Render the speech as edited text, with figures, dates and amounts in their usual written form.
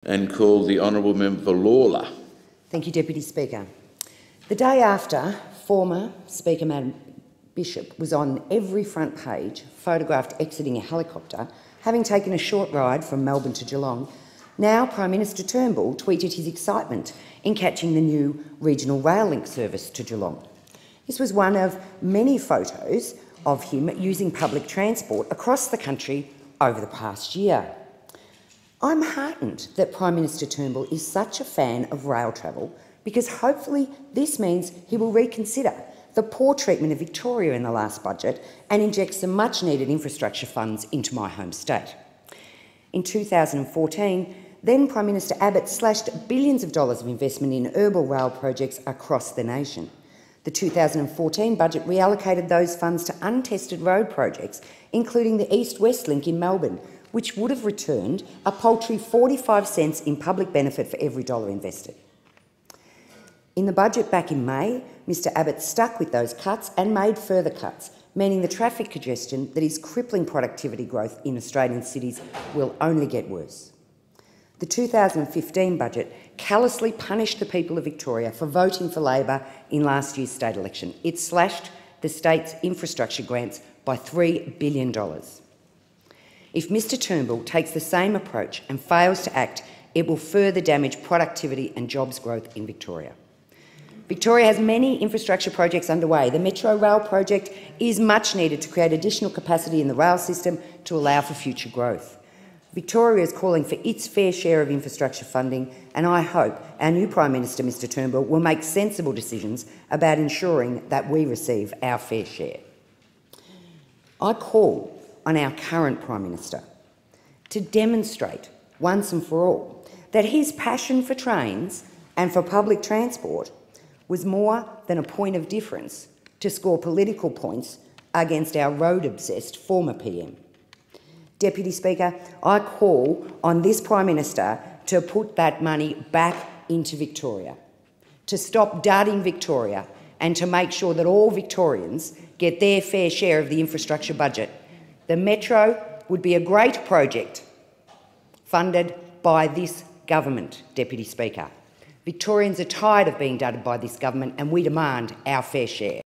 And call the Honourable Member for Lalor. Thank you, Deputy Speaker. The day after former Speaker Madam Bishop was on every front page, photographed exiting a helicopter, having taken a short ride from Melbourne to Geelong, now Prime Minister Turnbull tweeted his excitement in catching the new regional rail link service to Geelong. This was one of many photos of him using public transport across the country over the past year. I'm heartened that Prime Minister Turnbull is such a fan of rail travel because hopefully this means he will reconsider the poor treatment of Victoria in the last budget and inject some much-needed infrastructure funds into my home state. In 2014, then Prime Minister Abbott slashed billions of dollars of investment in urban rail projects across the nation. The 2014 budget reallocated those funds to untested road projects, including the East-West Link in Melbourne, which would have returned a paltry 45 cents in public benefit for every dollar invested. In the budget back in May, Mr Abbott stuck with those cuts and made further cuts, meaning the traffic congestion that is crippling productivity growth in Australian cities will only get worse. The 2015 budget callously punished the people of Victoria for voting for Labor in last year's state election. It slashed the state's infrastructure grants by $3 billion. If Mr Turnbull takes the same approach and fails to act, it will further damage productivity and jobs growth in Victoria. Victoria has many infrastructure projects underway. The Metro Rail project is much needed to create additional capacity in the rail system to allow for future growth. Victoria is calling for its fair share of infrastructure funding, and I hope our new Prime Minister, Mr Turnbull, will make sensible decisions about ensuring that we receive our fair share. I call on our current Prime Minister to demonstrate once and for all that his passion for trains and for public transport was more than a point of difference to score political points against our road-obsessed former PM. Deputy Speaker, I call on this Prime Minister to put that money back into Victoria, to stop dudding Victoria and to make sure that all Victorians get their fair share of the infrastructure budget. The Metro would be a great project funded by this government, Deputy Speaker. Victorians are tired of being dudded by this government and we demand our fair share.